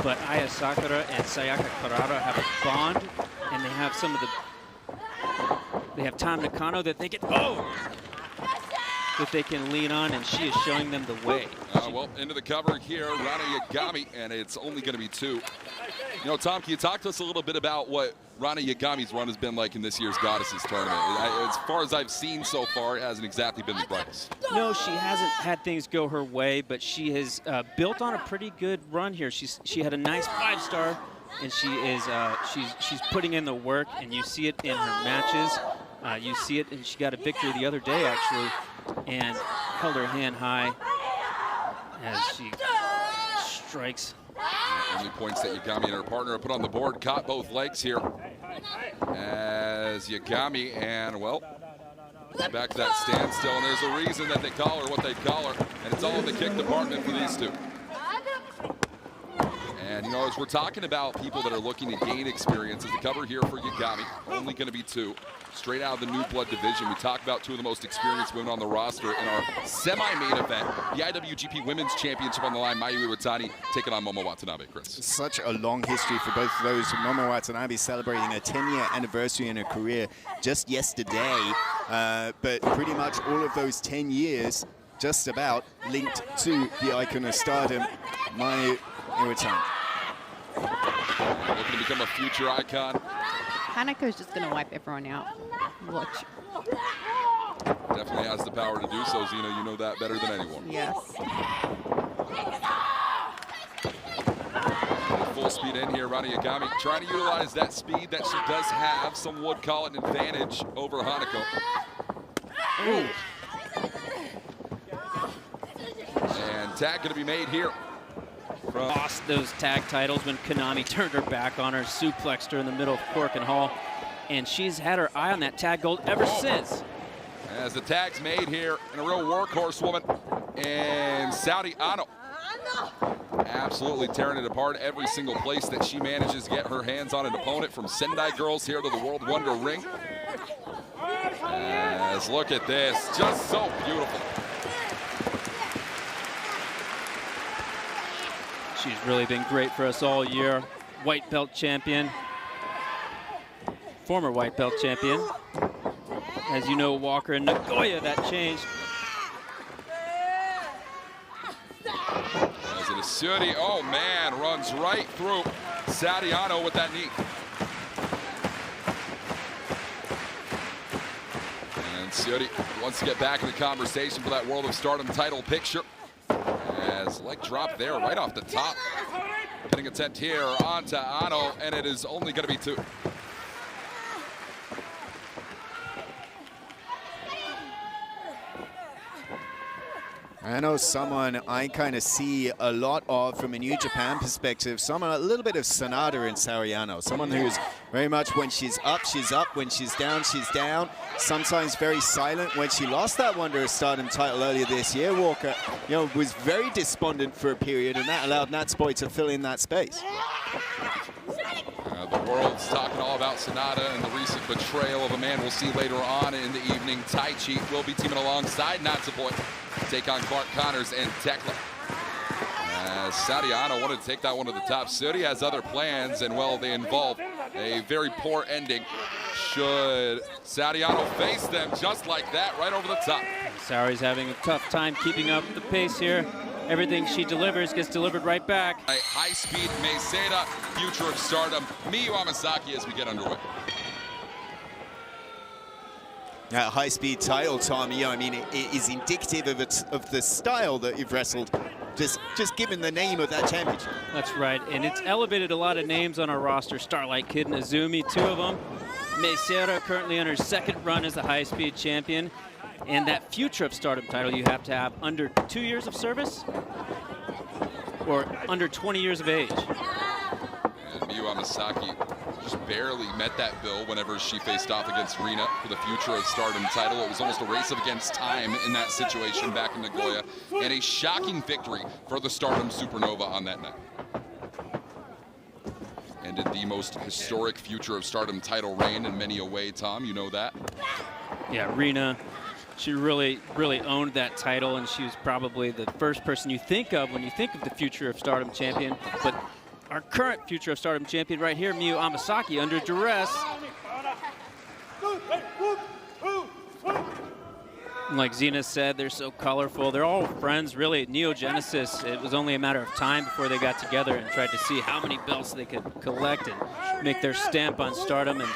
but Aya Sakura and Sayaka Kurara have a bond, and they have some of the, they have time Nakano that they can lean on, and she is showing them the way. Well, into the cover here, Ranna Yagami, and it's only going to be 2. You know, Tom, can you talk to us a little bit about what Ranna Yagami's run has been like in this year's Goddesses tournament? As far as I've seen so far, it hasn't exactly been the brightest. No, she hasn't had things go her way, but she has built on a pretty good run here. She had a nice 5-star, and she is she's putting in the work, and you see it in her matches. You see it, and she got a victory the other day actually, and held her hand high as she strikes. Only points that Yagami and her partner have put on the board. Caught both legs here as Yagami, and well, back to that standstill, and there's a reason that they call her what they call her, and it's all in the kick department for these two. And, you know, as we're talking about people that are looking to gain experience, as the cover here for Yagami, only going to be 2. Straight out of the New Blood division. We talk about 2 of the most experienced women on the roster in our semi-main event. The IWGP Women's Championship on the line. Miyu Iwatani taking on Momo Watanabe, Chris. Such a long history for both of those. Momo Watanabe celebrating a 10-year anniversary in her career just yesterday. But pretty much all of those 10 years just about linked to the icon of stardom, Miyu Iwatani. Looking to become a future icon. Hanako's just going to wipe everyone out. Watch. Definitely has the power to do so, Zena. You know that better than anyone. Yes. Full speed in here, Ranna Yagami trying to utilize that speed that she does have. Some would call it an advantage over Hanako. Ooh. And tag going to be made here. Lost those tag titles when Konami turned her back on her, suplexed her in the middle of Cork and Hall, and she's had her eye on that tag gold ever since. As the tag's made here, and a real workhorse woman, and Saudi Anou absolutely tearing it apart every single place that she manages to get her hands on an opponent, from Sendai Girls here to the World Wonder Ring. As look at this, just so beautiful. She's really been great for us all year. White belt champion, former white belt champion. As you know, Walker and Nagoya, that changed. As it is Syuri, oh man, runs right through Saudi Anou with that knee. And Syuri wants to get back in the conversation for that World of Stardom title picture. As leg drop there right off the top. Pinning attempt here onto Anou, and it is only going to be 2. Anou, someone I kind of see a lot of from a New Japan perspective. Someone, a little bit of Sonata in Saori Anou. Someone who's very much, when she's up, when she's down. Sometimes very silent. When she lost that Wonder of Stardom title earlier this year, Walker, you know, was very despondent for a period, and that allowed Natsupoi to fill in that space. The world's talking all about Sonata and the recent betrayal of a man we'll see later on in the evening. Taichi will be teaming alongside Natsupoi to take on Clark Connors and Tekla. As Saudi Anou wanted to take that one to the top. Syuri has other plans, and well, they involve a very poor ending. Should Saudi Anou face them just like that, right over the top. Saori's having a tough time keeping up the pace here. Everything she delivers gets delivered right back. A high-speed Meseda, future of stardom. Miyu Amasaki as we get underway. That high-speed title, Tom, you know, I mean, it is indicative of the style that you've wrestled, just given the name of that championship. That's right, and it's elevated a lot of names on our roster. Starlight Kid and Azumi, 2 of them. Seira currently on her 2nd run as the high-speed champion. And that future of stardom title, you have to have under 2 years of service or under 20 years of age. And Miyu Amasaki just barely met that bill whenever she faced off against Rina for the future of stardom title. It was almost a race against time in that situation back in Nagoya. And a shocking victory for the Stardom Supernova on that night. Ended the most historic future of stardom title reign in many a way, Tom. You know that. Yeah, Rina. She really owned that title, and she was probably the first person you think of when you think of the future of Stardom champion. But our current Future of Stardom champion right here, Miyu Amasaki, under duress. Like Xena said, they're so colorful. They're all friends, really. At Neo Genesis, it was only a matter of time before they got together and tried to see how many belts they could collect and make their stamp on Stardom and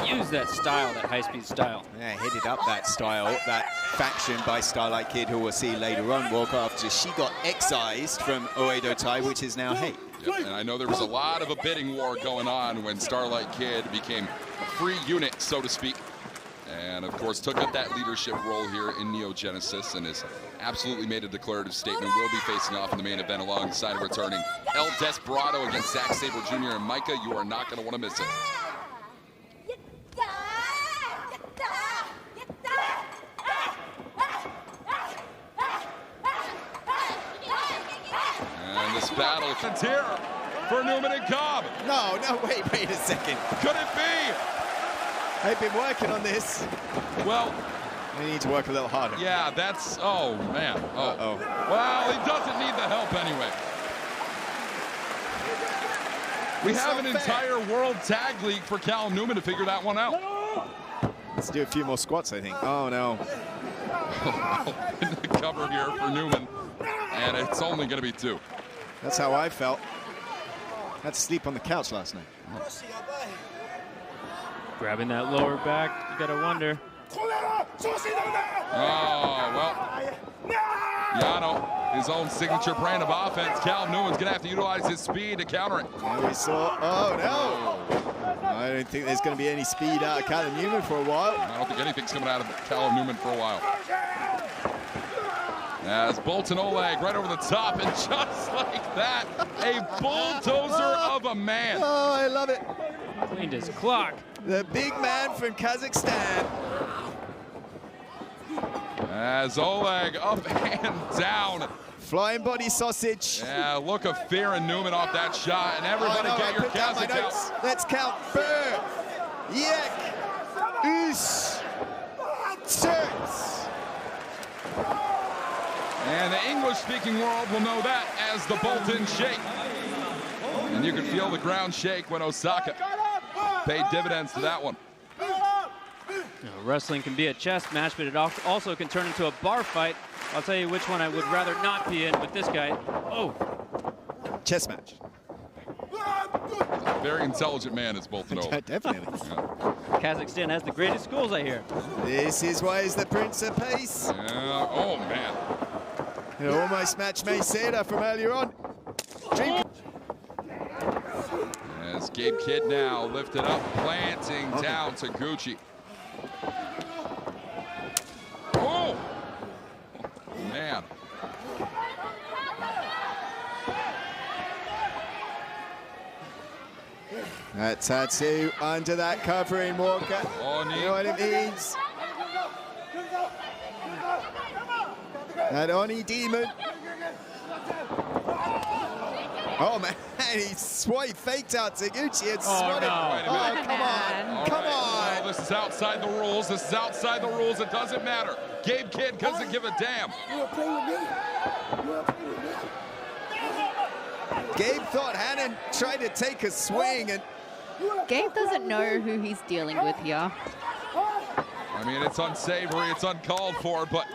use that style, that high-speed style. Yeah, headed up that style, that faction by Starlight Kid, who we'll see later on, walk after she got excised from Oedo Tai, which is now Hate. Yep, and I know there was a lot of a bidding war going on when Starlight Kid became a free unit, so to speak. And of course took up that leadership role here in Neo Genesis and has absolutely made a declarative statement. Will be facing off in the main event alongside returning El Desperado against Zack Sabre Jr. and Micah. You are not going to want to miss it. And this battle is here for Newman and Cobb. No, wait a second. Could it be? They've been working on this. Well, they need to work a little harder. Yeah, that's, oh man. Oh. Uh-oh. Well, he doesn't need the help anyway. We have an entire World Tag League for Callum Newman to figure that one out. Let's do a few more squats, I think. Oh no. In the cover here for Newman, and it's only going to be 2. That's how I felt. Had to sleep on the couch last night. Grabbing that lower back, you gotta wonder. Oh, well. Yano, his own signature brand of offense. Callum Newman's gonna have to utilize his speed to counter it. And we saw, oh no. I don't think there's gonna be any speed out of Callum Newman for a while. I don't think anything's coming out of Callum Newman for a while. As Boltin Oleg right over the top, and just like that, a bulldozer of a man. Oh, I love it. Cleaned his clock. The big man from Kazakhstan. As Oleg up and down. Flying body sausage. Yeah, look of fear in Newman off that shot. And everybody get your Kazakh out. Let's count. Burr, Yek, Us, Turts. And the English-speaking world will know that as the Boltin shake. And you can feel the ground shake when Osaka paid dividends to that one. Wrestling can be a chess match, but it also can turn into a bar fight. I'll tell you which one I would rather not be in with this guy. Oh. Chess match. Very intelligent man is Boltin Oleg. Definitely. Yeah. Kazakhstan has the greatest schools, I hear. This is why he's the Prince of Pace. Yeah. Oh, man. It almost matched May Seira from earlier on. Drink. As Gabe Kidd now lifted up, planting down to Gucci. Oh! Man. That tattoo under that covering, Walker. Oh, you know what it means? That Oni demon. Oh man, he faked out Taguchi and swatted. No. Wait a minute. Oh, come on. Come on. Well, this is outside the rules. This is outside the rules. It doesn't matter. Gabe Kidd doesn't give a damn. Gabe thought Hanan tried to take a swing and Gabe doesn't know who he's dealing with here. I mean, it's unsavory, it's uncalled for, but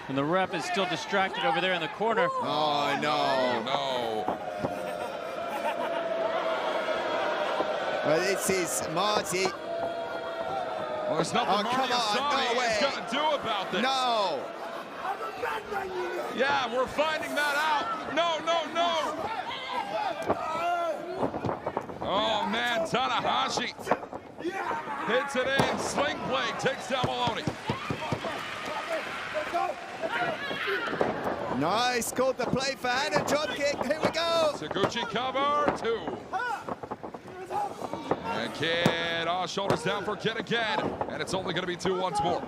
And the ref is still distracted over there in the corner. oh no. no. Well, this is Marty. Well, there's nothing Oh, come Marty on, Asami no is way. going to do about this. No. Yeah, we're finding that out. No, no, no. Oh, man, Tanahashi hits it in. Sling blade takes down Maloney. Nice, called the play for Hanan. Drop kick. Here we go. Taguchi cover, 2. And Kidd, shoulders down for Kidd again. And it's only going to be 2 once more.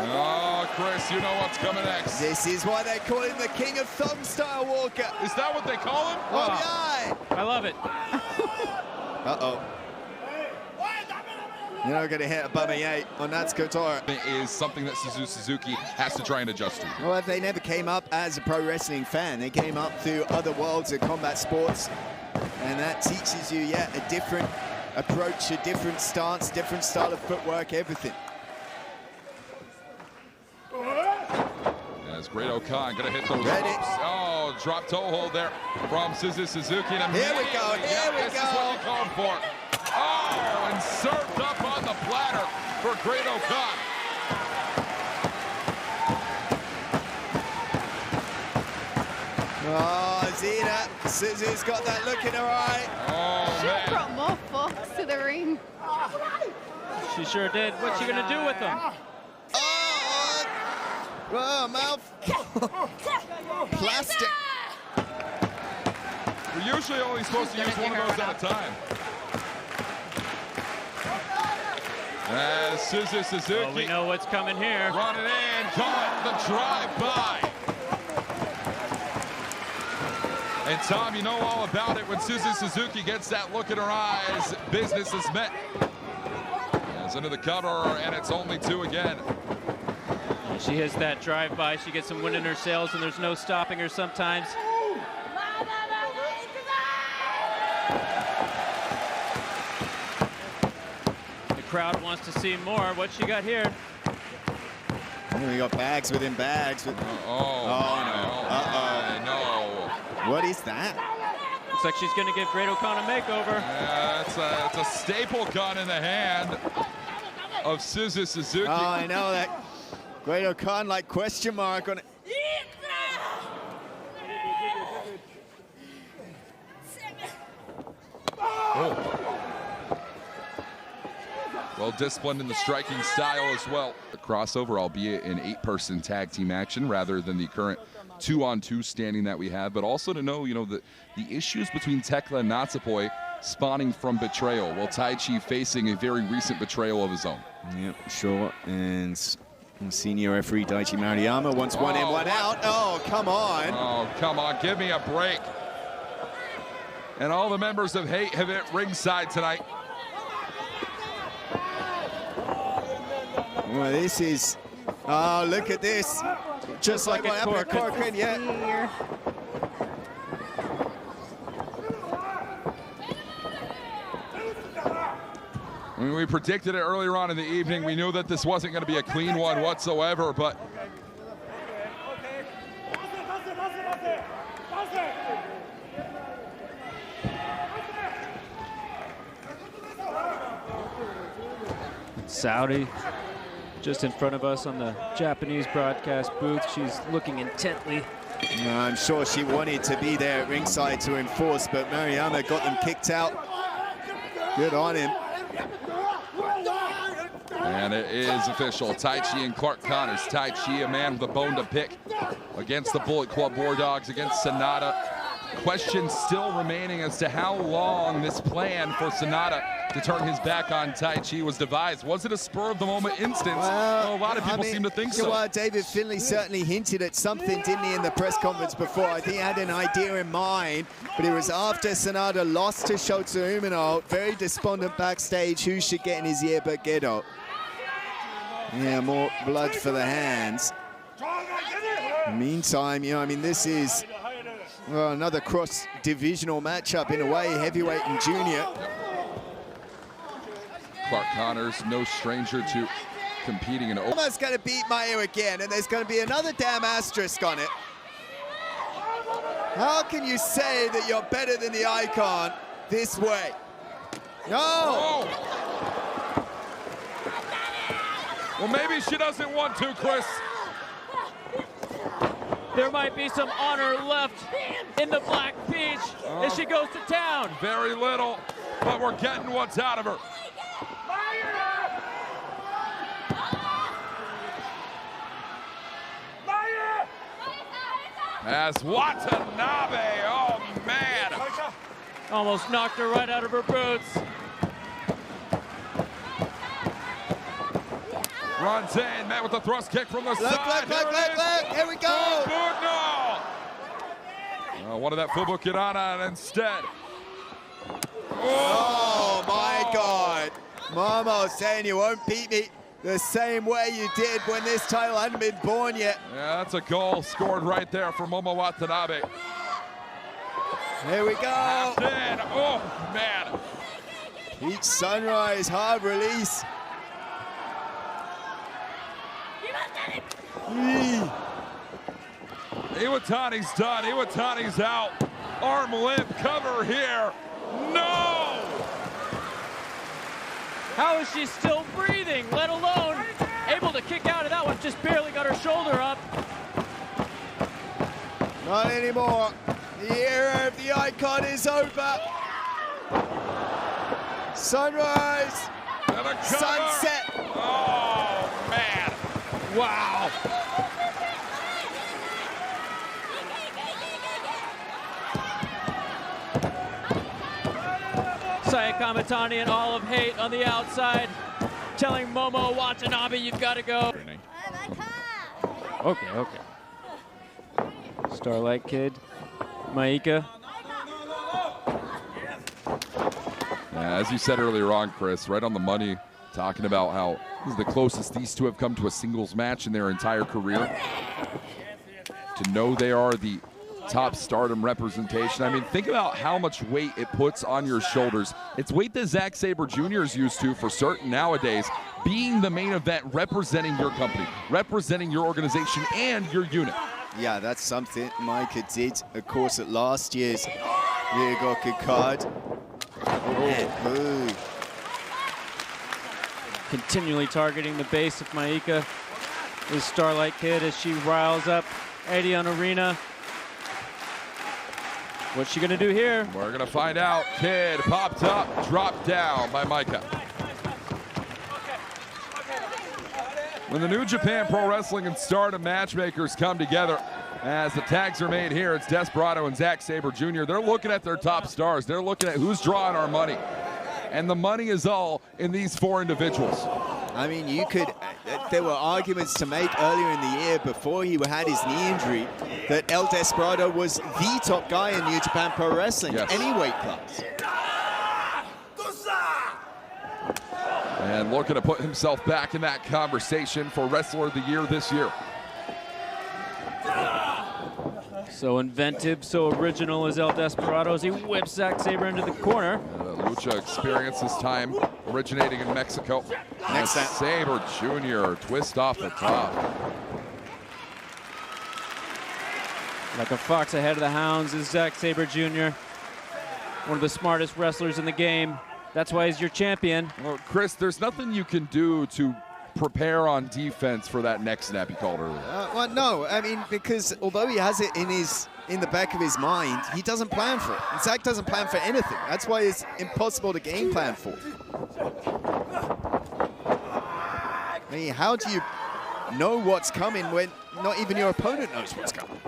Oh, Chris, you know what's coming next. This is why they call him the King of Thumb Style Walker. Is that what they call him? Oh, yeah. I love it. Uh-oh. You're not going to hit a bummy 8 on Natsuko Toru. It is something that Suzuki has to try and adjust to. Well, they never came up as a pro wrestling fan. They came up through other worlds of combat sports. And that teaches you, yeah, a different approach, a different stance, different style of footwork, everything. As Great Okan gonna hit those Ready. ropes. Oh, drop toe hold there from Suzuki. And Here we go, here we this go. is what you called for. Oh, and served up on the platter for Great Okan. Oh, Zena, Suzu's got that look in her eye. Oh, She man. brought more forks to the ring. She sure did. What's she gonna do with them? Oh, mouth. Plastic. We're usually only supposed to use one of those at a time. As Suzuki Oh, we know what's coming here. running in, caught the drive-by. And Tom, you know all about it. When Suzuki gets that look in her eyes, business is met. As under the cover, and it's only 2 again. She hits that drive-by. She gets some wind in her sails, and there's no stopping her sometimes. The crowd wants to see more. What she got here? We got bags within bags. Oh, no. No. What is that? Looks like she's going to give Great Okan a makeover. Yeah, it's a staple gun in the hand of Suzuki. Oh, I know that. Great Okan, like question mark on it. Well disciplined in the striking style as well. The crossover, albeit an 8-person tag team action rather than the current 2-on-2 standing that we have, but also to know, the issues between Tekla and Natsupoi spawning from betrayal, while Taichi facing a very recent betrayal of his own. Yep, sure. And senior referee Daichi Maruyama wants one in, one out. Oh, come on. Oh, come on, give me a break. And all the members of Hate have hit ringside tonight. Well, this is, oh, look at this. Just like what happened at Corcoran, yeah. I mean, we predicted it earlier on in the evening. We knew that this wasn't going to be a clean one whatsoever, but Saori, just in front of us on the Japanese broadcast booth. She's looking intently. I'm sure she wanted to be there at ringside to enforce, but Maruyama got them kicked out. Good on him. And it is official. Taichi and Clark Connors. Taichi, a man with a bone to pick against the Bullet Club War Dogs, against Sanada. Question still remaining as to how long this plan for Sanada to turn his back on Taichi was devised. Was it a spur-of-the-moment instance? Well, a lot of people seem to think so. Well, David Finlay certainly hinted at something, didn't he, in the press conference before? I think he had an idea in mind, but it was after Sanada lost to Shota Umino. Very despondent backstage. Who should get in his ear but Gedo? Yeah, more blood for the hands. Meantime, I mean, this is another cross-divisional matchup in a way, heavyweight and junior. Clark Connors, no stranger to competing in. Almost going to beat Miyu again, and there's going to be another damn asterisk on it. How can you say that you're better than the icon this way? No! Oh. Well, maybe she doesn't want to, Chris. There might be some honor left in the Black Peach as she goes to town. Very little, but we're getting what's out of her. As Watanabe, oh man. Almost knocked her right out of her boots. Runs in, met with the thrust kick from the side. Look, here we go. One of that Fubu Kirana instead. Oh my God. Momo saying you won't beat me the same way you did when this title hadn't been born yet. Yeah, that's a goal scored right there for Momo Watanabe. Here we go. Half in. Oh, man. Peach Sunrise, hard release. Iwatani's done. Iwatani's out. Arm limp cover here. No! How is she still breathing, let alone able to kick out of that one? Just barely got her shoulder up. Not anymore. The era of the icon is over. Sunrise. And a cover. Sunset. Oh, man. Wow. Sayaka Mitani and all of hate on the outside, telling Momo Watanabe, you've got to go. Okay, okay. Starlight Kid, Maika. Yeah, as you said earlier on, Chris, right on the money, talking about how this is the closest these two have come to a singles match in their entire career. To know they are the top stardom representation. I mean, think about how much weight it puts on your shoulders. It's weight that Zack Sabre Jr. is used to for certain nowadays, being the main event, representing your company, representing your organization and your unit. Yeah, that's something Micah did, of course, at last year's Ryogoku card. Oh. Continually targeting the base of Maika is Starlight Kid as she riles up Eddie on Arena. What's she gonna do here? We're gonna find out. Kid popped up, dropped down by Maika. When the New Japan Pro Wrestling and Stardom matchmakers come together, as the tags are made here, it's Desperado and Zack Sabre Jr. They're looking at their top stars. They're looking at who's drawing our money. And the money is all in these four individuals. I mean, you could, there were arguments to make earlier in the year before he had his knee injury that El Desperado was the top guy in New Japan Pro Wrestling, yes. Any weight class. And looking to put himself back in that conversation for Wrestler of the Year this year. So inventive, so original as El Desperado as he whips Zack Sabre into the corner. Lucha experience this time originating in Mexico. Next time. Sabre Jr. twist off the top. Like a fox ahead of the hounds is Zack Sabre Jr. One of the smartest wrestlers in the game. That's why he's your champion. Well, Chris, there's nothing you can do to prepare on defense for that next snap you called earlier. Well, no, I mean, because although he has it in the back of his mind, he doesn't plan for it. And Zack doesn't plan for anything. That's why it's impossible to game plan for. I mean, how do you know what's coming when not even your opponent knows what's coming?